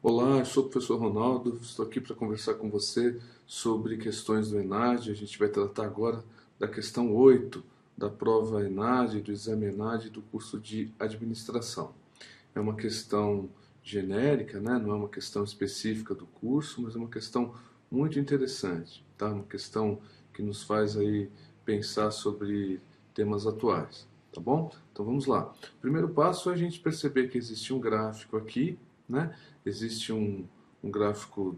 Olá, eu sou o professor Ronaldo, estou aqui para conversar com você sobre questões do ENAD. A gente vai tratar agora da questão 8 da prova ENAD, do exame ENAD do curso de administração. É uma questão genérica, né? Não é uma questão específica do curso, mas é uma questão muito interessante, tá? Uma questão que nos faz aí pensar sobre temas atuais, tá bom? Então vamos lá. O primeiro passo é a gente perceber que existe um gráfico aqui, né? Existe um gráfico,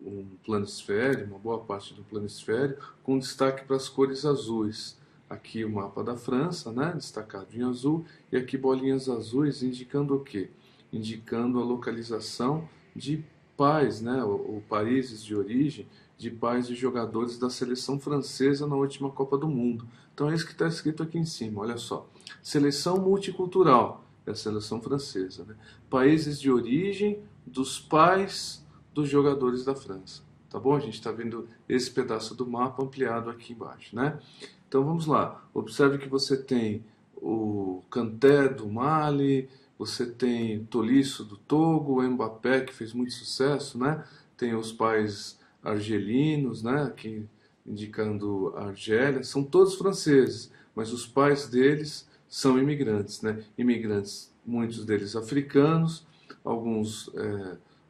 um planisfério, uma boa parte do planisfério, com destaque para as cores azuis. Aqui o mapa da França, né, destacado em azul, e aqui bolinhas azuis indicando o quê? Indicando a localização de pais, né, ou países de origem de pais de jogadores da seleção francesa na última Copa do Mundo. Então é isso que está escrito aqui em cima, olha só. Seleção multicultural, é a seleção francesa, né? Países de origem dos pais dos jogadores da França. Tá bom? A gente está vendo esse pedaço do mapa ampliado aqui embaixo, né? Então vamos lá. Observe que você tem o Kanté do Mali, você tem Tolisso do Togo, o Mbappé que fez muito sucesso, né? Tem os pais argelinos, né? Aqui indicando a Argélia. São todos franceses, mas os pais deles são imigrantes, né? Imigrantes, muitos deles africanos, alguns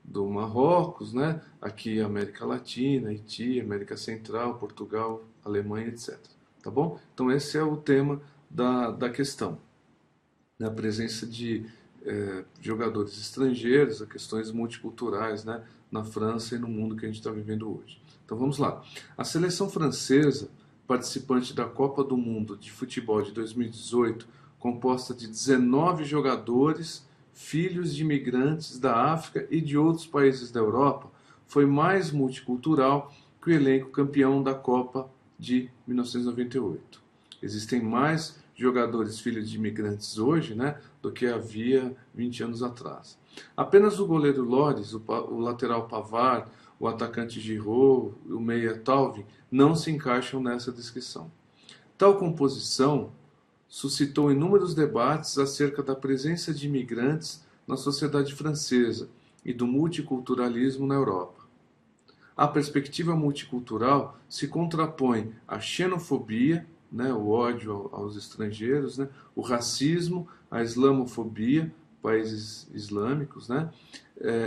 do Marrocos, né? Aqui América Latina, Haiti, América Central, Portugal, Alemanha, etc. Tá bom? Então esse é o tema da questão, né? A presença de jogadores estrangeiros, a questões multiculturais, né? Na França e no mundo que a gente está vivendo hoje. Então vamos lá. A seleção francesa, participante da Copa do Mundo de Futebol de 2018, composta de 19 jogadores, filhos de imigrantes da África e de outros países da Europa, foi mais multicultural que o elenco campeão da Copa de 1998. Existem mais jogadores filhos de imigrantes hoje, né, do que havia 20 anos atrás. Apenas o goleiro Lloris, o lateral Pavard, o atacante Giroud, o meia Talvin não se encaixam nessa descrição. Tal composição suscitou inúmeros debates acerca da presença de imigrantes na sociedade francesa e do multiculturalismo na Europa. A perspectiva multicultural se contrapõe à xenofobia, né, o ódio aos estrangeiros, né, o racismo, a islamofobia, países islâmicos, né,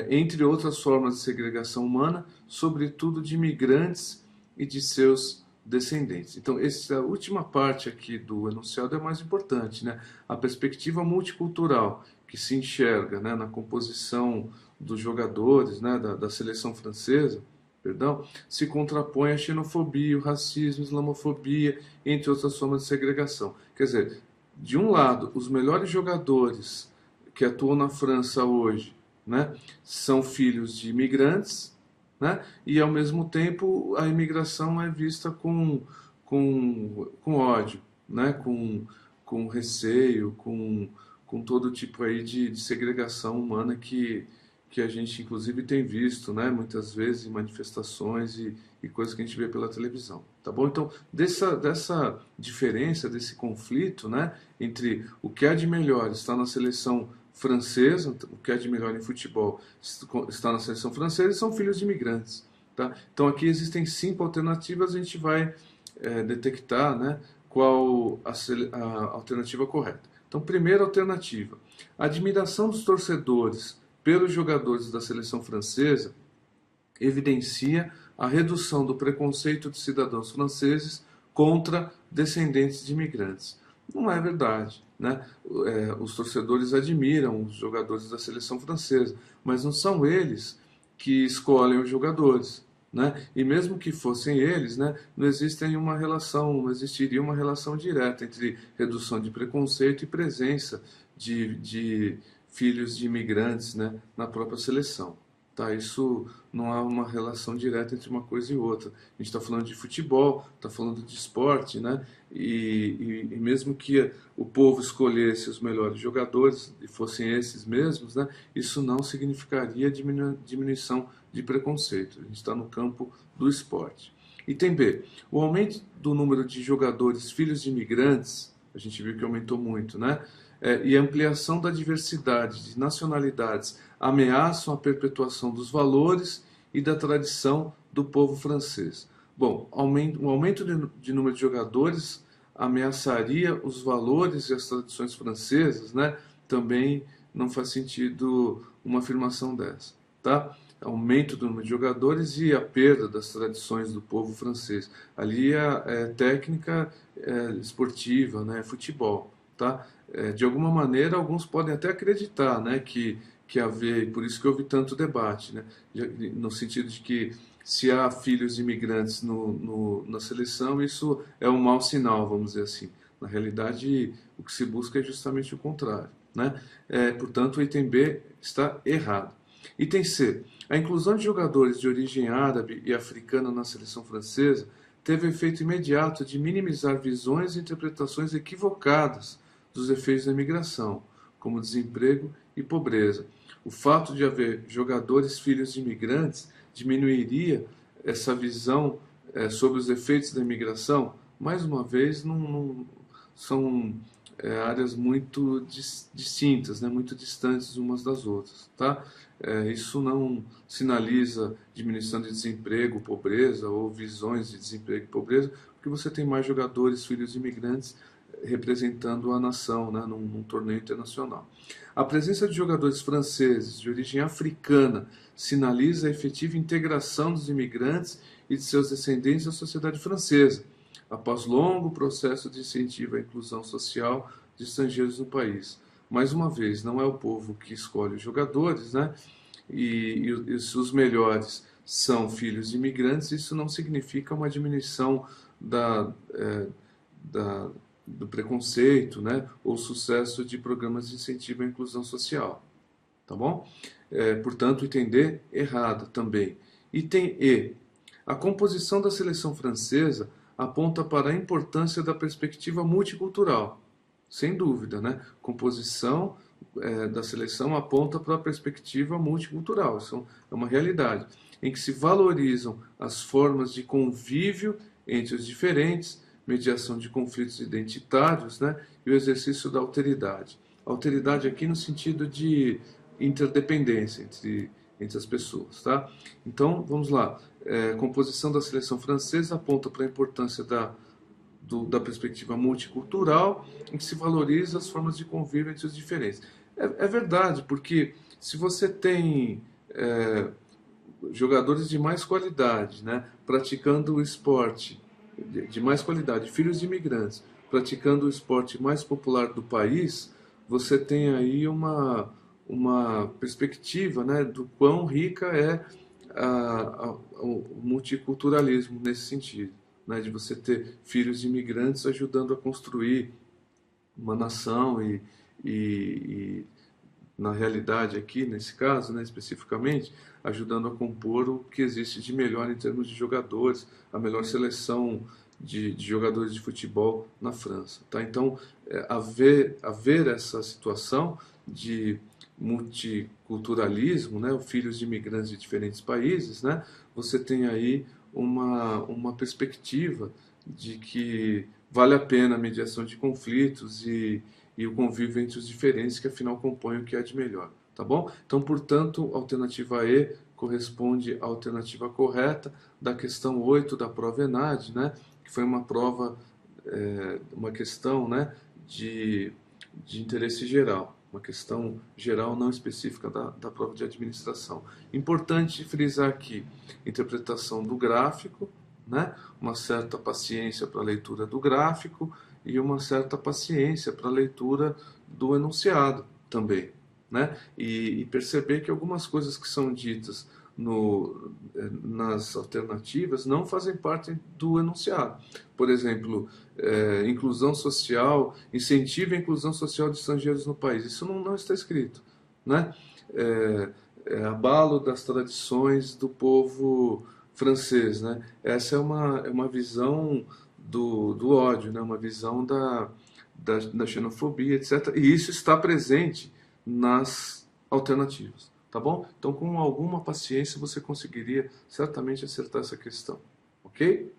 entre outras formas de segregação humana, sobretudo de imigrantes e de seus descendentes. Então, essa última parte aqui do enunciado é mais importante, né? A perspectiva multicultural que se enxerga, né, na composição dos jogadores, né, da seleção francesa, perdão, se contrapõe à xenofobia, o racismo, a islamofobia, entre outras formas de segregação. Quer dizer, de um lado, os melhores jogadores que atuam na França hoje, né, são filhos de imigrantes, né, e ao mesmo tempo a imigração é vista com ódio, né, com receio, com todo tipo aí de segregação humana que a gente inclusive tem visto, né, muitas vezes em manifestações e coisas que a gente vê pela televisão, tá bom? Então, dessa diferença, desse conflito, né, entre o que há de melhor está na seleção francesa, o que há de melhor em futebol está na seleção francesa e são filhos de imigrantes, tá? Então aqui existem 5 alternativas, a gente vai detectar, né, qual a alternativa correta. Então, primeira alternativa, a admiração dos torcedores pelos jogadores da seleção francesa evidencia a redução do preconceito de cidadãos franceses contra descendentes de imigrantes. Não é verdade, né? Os torcedores admiram os jogadores da seleção francesa, mas não são eles que escolhem os jogadores, né? E mesmo que fossem eles, né, não existiria uma relação direta entre redução de preconceito e presença de filhos de imigrantes, né, na própria seleção. Tá, isso não há uma relação direta entre uma coisa e outra. A gente está falando de futebol, está falando de esporte, né? E mesmo que o povo escolhesse os melhores jogadores e fossem esses mesmos, né? Isso não significaria diminuição de preconceito. A gente está no campo do esporte. Item B. O aumento do número de jogadores filhos de imigrantes, a gente viu que aumentou muito, né? e ampliação da diversidade de nacionalidades ameaçam a perpetuação dos valores e da tradição do povo francês. Bom, o aumento de número de jogadores ameaçaria os valores e as tradições francesas, né? Também não faz sentido uma afirmação dessa, tá? Aumento do número de jogadores e a perda das tradições do povo francês. Ali é técnica esportiva, né? Futebol, tá? De alguma maneira, alguns podem até acreditar, né? Que haver, por isso que houve tanto debate, né? No sentido de que se há filhos imigrantes na seleção, isso é um mau sinal, vamos dizer assim. Na realidade, o que se busca é justamente o contrário, né? Portanto, o item B está errado. Item C. A inclusão de jogadores de origem árabe e africana na seleção francesa teve o efeito imediato de minimizar visões e interpretações equivocadas dos efeitos da imigração, como desemprego e pobreza. O fato de haver jogadores filhos de imigrantes diminuiria essa visão sobre os efeitos da imigração? Mais uma vez, não são áreas muito distintas, né, muito distantes umas das outras, tá? Isso não sinaliza diminuição de desemprego, pobreza ou visões de desemprego e pobreza, porque você tem mais jogadores filhos de imigrantes representando a nação, né, num torneio internacional. A presença de jogadores franceses de origem africana sinaliza a efetiva integração dos imigrantes e de seus descendentes à sociedade francesa, após longo processo de incentivo à inclusão social de estrangeiros no país. Mais uma vez, não é o povo que escolhe os jogadores, né? E os melhores são filhos de imigrantes, isso não significa uma diminuição do preconceito, né? Ou sucesso de programas de incentivo à inclusão social. Tá bom? Portanto, item D, errado também. Item E. A composição da seleção francesa aponta para a importância da perspectiva multicultural. Sem dúvida, né? Composição da seleção aponta para a perspectiva multicultural. Isso é uma realidade, em que se valorizam as formas de convívio entre os diferentes, mediação de conflitos identitários, né? E o exercício da alteridade. Alteridade aqui no sentido de interdependência entre as pessoas, tá? Então, vamos lá. Composição da seleção francesa aponta para a importância da perspectiva multicultural, em que se valoriza as formas de convívio entre os diferentes. É verdade, porque se você tem jogadores de mais qualidade, né, praticando o esporte de mais qualidade, filhos de imigrantes, praticando o esporte mais popular do país, você tem aí uma perspectiva, né, do quão rica é o multiculturalismo nesse sentido, né, de você ter filhos de imigrantes ajudando a construir uma nação e na realidade aqui, nesse caso, né, especificamente, ajudando a compor o que existe de melhor em termos de jogadores, a melhor seleção de jogadores de futebol na França. Tá? Então, haver essa situação de multiculturalismo, né, filhos de imigrantes de diferentes países, né, você tem aí uma perspectiva de que vale a pena a mediação de conflitos e o convívio entre os diferentes, que afinal compõem o que há de melhor. Tá bom? Então, portanto, a alternativa E corresponde à alternativa correta da questão 8 da prova ENAD, né, que foi uma prova, uma questão, né, de interesse geral, uma questão geral não específica da prova de administração. Importante frisar aqui, interpretação do gráfico, né, uma certa paciência para a leitura do gráfico e uma certa paciência para a leitura do enunciado também, né, e perceber que algumas coisas que são ditas nas alternativas não fazem parte do enunciado. Por exemplo, inclusão social, incentivo à inclusão social de estrangeiros no país. Isso não está escrito, né? Abalo das tradições do povo francês, né? Essa é uma visão do ódio, né? Uma visão da xenofobia, etc. E isso está presente nas alternativas. Tá bom? Então, com alguma paciência, você conseguiria certamente acertar essa questão. Ok?